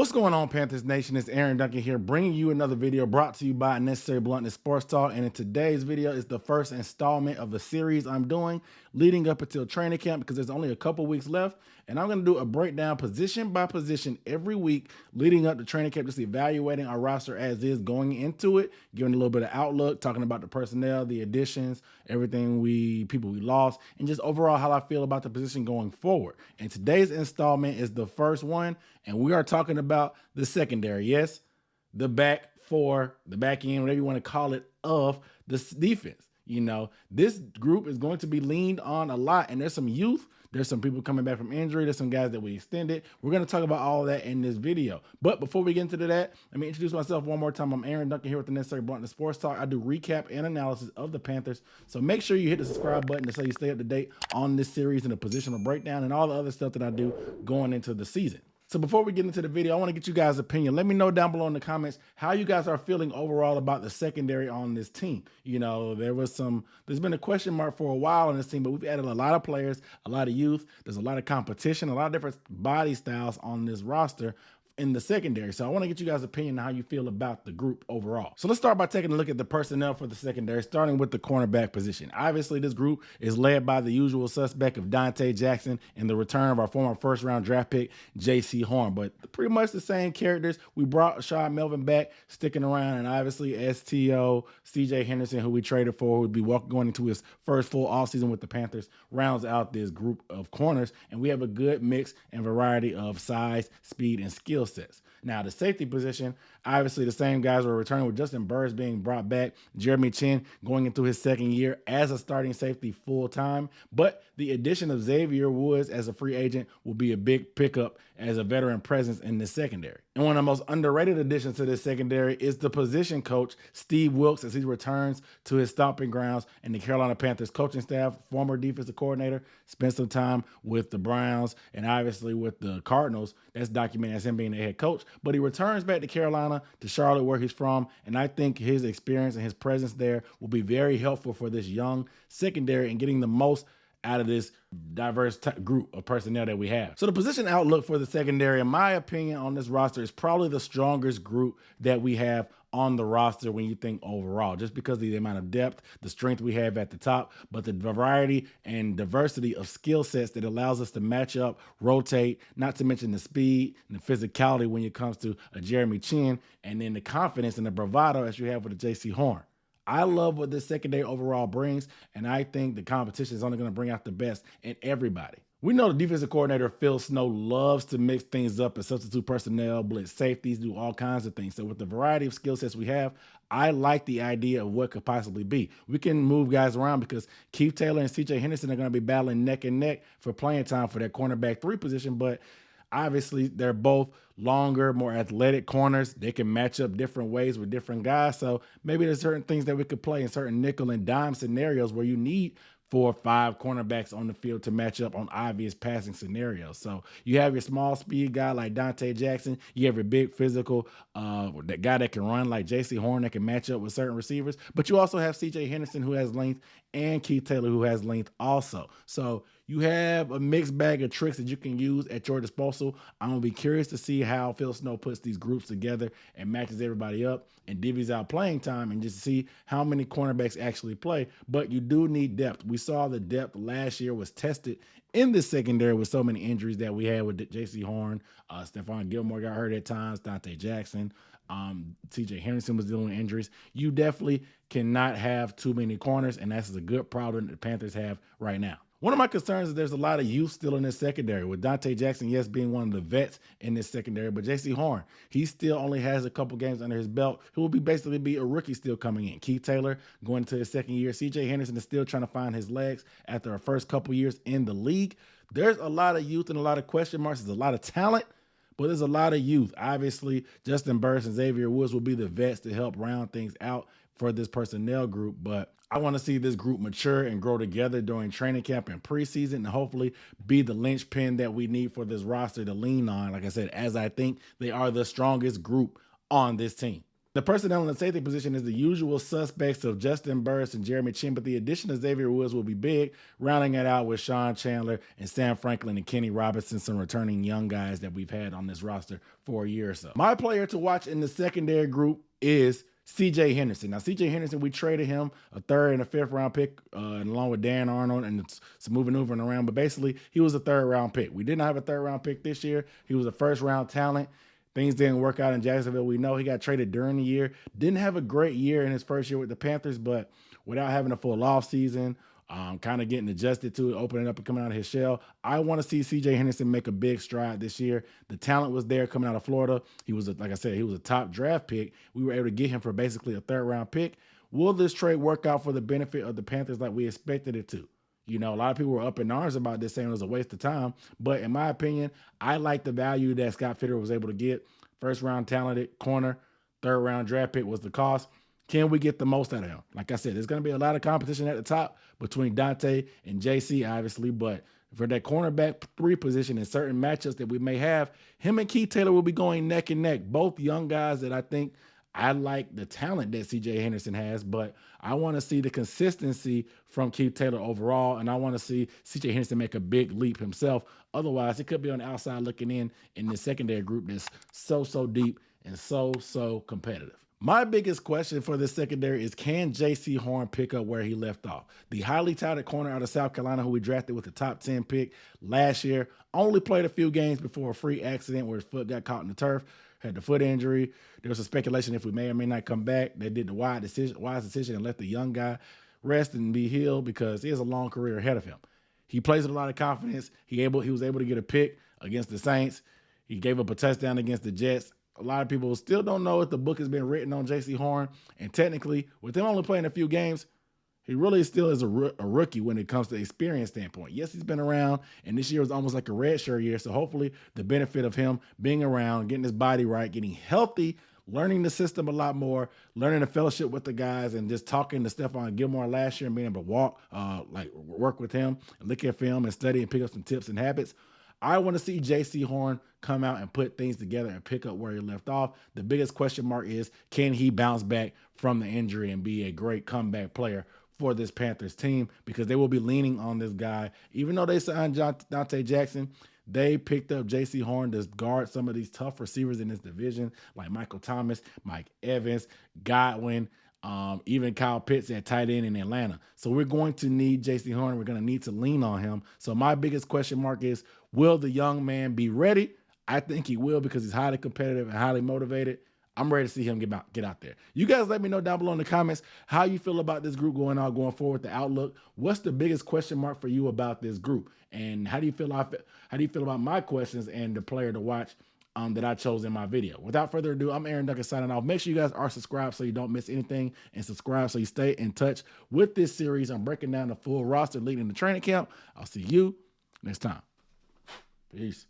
What's going on, Panthers Nation? It's Aaron Duncan here, bringing you another video brought to you by Necessary Bluntness Sports Talk. And in today's video is the first installment of a series I'm doing leading up until training camp, because there's only a couple weeks left. And I'm going to do a breakdown position by position every week leading up to training camp, just evaluating our roster as is going into it, giving a little bit of outlook, talking about the personnel, the additions, everything people we lost, and just overall how I feel about the position going forward. And today's installment is the first one, and we are talking about the secondary. Yes, the back four, the back end, whatever you want to call it, of this defense. You know, this group is going to be leaned on a lot, and there's some youth. There's some people coming back from injury. There's some guys that we extended. We're going to talk about all of that in this video. But before we get into that, let me introduce myself one more time. I'm Aaron Duncan here with the Necessary Bluntness Sports Talk. I do recap and analysis of the Panthers. So make sure you hit the subscribe button so you stay up to date on this series and the positional breakdown and all the other stuff that I do going into the season. So before we get into the video, I want to get you guys' opinion. Let me know down below in the comments how you guys are feeling overall about the secondary on this team. You know, there's been a question mark for a while on this team, but we've added a lot of players, a lot of youth. There's a lot of competition, a lot of different body styles on this roster in the secondary. So I want to get you guys' opinion on how you feel about the group overall. So let's start by taking a look at the personnel for the secondary, starting with the cornerback position. Obviously, this group is led by the usual suspect of Donte Jackson and the return of our former first-round draft pick, J.C. Horn. But pretty much the same characters. We brought Sean Melvin back, sticking around, and obviously STO, C.J. Henderson, who we traded for, who would be going into his first full offseason with the Panthers, rounds out this group of corners. And we have a good mix and variety of size, speed, and skill sets. Now, the safety position, obviously the same guys were returning, with Justin Burris being brought back, Jeremy Chinn going into his second year as a starting safety full time. But the addition of Xavier Woods as a free agent will be a big pickup as a veteran presence in the secondary. And one of the most underrated additions to this secondary is the position coach, Steve Wilks, as he returns to his stomping grounds and the Carolina Panthers coaching staff. Former defensive coordinator, spent some time with the Browns and obviously with the Cardinals. That's documented as him being the head coach. But he returns back to Carolina, to Charlotte, where he's from. And I think his experience and his presence there will be very helpful for this young secondary and getting the most out of this diverse group of personnel that we have. So the position outlook for the secondary, in my opinion, on this roster is probably the strongest group that we have on the roster when you think overall, just because of the amount of depth, the strength we have at the top, but the variety and diversity of skill sets that allows us to match up, rotate, not to mention the speed and the physicality when it comes to a Jeremy Chinn, and then the confidence and the bravado as you have with a J.C. Horn. I love what this secondary overall brings, and I think the competition is only going to bring out the best in everybody. We know the defensive coordinator, Phil Snow, loves to mix things up and substitute personnel, blitz safeties, do all kinds of things. So with the variety of skill sets we have, I like the idea of what could possibly be. We can move guys around because Keith Taylor and C.J. Henderson are going to be battling neck and neck for playing time for that cornerback 3 position, but obviously, they're both longer, more athletic corners. They can match up different ways with different guys. So maybe there's certain things that we could play in certain nickel and dime scenarios where you need 4 or 5 cornerbacks on the field to match up on obvious passing scenarios. So you have your small speed guy like Donte Jackson. You have your big physical, that guy that can run like J.C. Horn that can match up with certain receivers. But you also have C.J. Henderson, who has length, and Keith Taylor, who has length also. So you have a mixed bag of tricks that you can use at your disposal. I'm going to be curious to see how Phil Snow puts these groups together and matches everybody up and divvies out playing time, and just see how many cornerbacks actually play. But you do need depth. We saw the depth last year was tested in the secondary with so many injuries that we had with J.C. Horn. Stephon Gilmore got hurt at times. Donte Jackson. C.J. Henderson was dealing with injuries. You definitely cannot have too many corners, and that's a good problem that the Panthers have right now. One of my concerns is there's a lot of youth still in this secondary, with Donte Jackson, yes, being one of the vets in this secondary, but J.C. Horn, he still only has a couple games under his belt. He will basically be a rookie still coming in. Keith Taylor going into his second year. C.J. Henderson is still trying to find his legs after our first couple years in the league. There's a lot of youth and a lot of question marks. There's a lot of talent, but there's a lot of youth. Obviously, Justin Burris and Xavier Woods will be the vets to help round things out for this personnel group, but I want to see this group mature and grow together during training camp and preseason, and hopefully be the linchpin that we need for this roster to lean on, like I said, as I think they are the strongest group on this team. The personnel in the safety position is the usual suspects of Justin Burris and Jeremy Chinn, but the addition of Xavier Woods will be big, rounding it out with Sean Chandler and Sam Franklin and Kenny Robinson, some returning young guys that we've had on this roster for a year or so. My player to watch in the secondary group is CJ Henderson. Now, CJ Henderson, we traded him a third and a fifth round pick, along with Dan Arnold and some moving over and around. But basically, he was a third round pick. We did not have a third round pick this year. He was a first round talent. Things didn't work out in Jacksonville. We know he got traded during the year. Didn't have a great year in his first year with the Panthers, but without having a full off season, kind of getting adjusted to it, opening up and coming out of his shell. I want to see CJ Henderson make a big stride this year. The talent was there coming out of Florida. He was, like I said, he was a top draft pick. We were able to get him for basically a third round pick. Will this trade work out for the benefit of the Panthers like we expected it to? You know, a lot of people were up in arms about this, saying it was a waste of time. But in my opinion, I like the value that Scott Fitter was able to get. First round talented corner, third round draft pick was the cost. Can we get the most out of him? Like I said, there's going to be a lot of competition at the top between Donte and JC, obviously. But for that cornerback 3 position in certain matchups that we may have, him and Keith Taylor will be going neck and neck. Both young guys that I think I like the talent that CJ Henderson has, but I want to see the consistency from Keith Taylor overall, and I want to see CJ Henderson make a big leap himself. Otherwise, it could be on the outside looking in the secondary group that's so deep and so competitive. My biggest question for this secondary is, can J.C. Horn pick up where he left off? The highly touted corner out of South Carolina, who we drafted with the top 10 pick last year, only played a few games before a freak accident where his foot got caught in the turf. Had the foot injury. There was a speculation if we may or may not come back. They did the wise decision and let the young guy rest and be healed because he has a long career ahead of him. He plays with a lot of confidence. He was able to get a pick against the Saints. He gave up a touchdown against the Jets. A lot of people still don't know if the book has been written on J.C. Horn. And technically, with him only playing a few games, he really still is a rookie when it comes to experience standpoint. Yes, he's been around, and this year was almost like a redshirt year. So hopefully the benefit of him being around, getting his body right, getting healthy, learning the system a lot more, learning the fellowship with the guys, and just talking to Stephon Gilmore last year and being able to work with him and look at film and study and pick up some tips and habits. I want to see J.C. Horn come out and put things together and pick up where he left off. The biggest question mark is, can he bounce back from the injury and be a great comeback player for this Panthers team? Because they will be leaning on this guy. Even though they signed Donte Jackson, they picked up J.C. Horn to guard some of these tough receivers in this division, like Michael Thomas, Mike Evans, Godwin, even Kyle Pitts at tight end in Atlanta. So we're going to need J.C. Horn. We're going to need to lean on him. So my biggest question mark is, will the young man be ready? I think he will, because he's highly competitive and highly motivated. I'm ready to see him get out there. You guys let me know down below in the comments how you feel about this group going forward, the outlook. What's the biggest question mark for you about this group? And how do you feel about my questions and the player to watch that I chose in my video? Without further ado, I'm Aaron Duncan signing off. Make sure you guys are subscribed so you don't miss anything, and subscribe so you stay in touch with this series. I'm breaking down the full roster leading the training camp. I'll see you next time. Peace.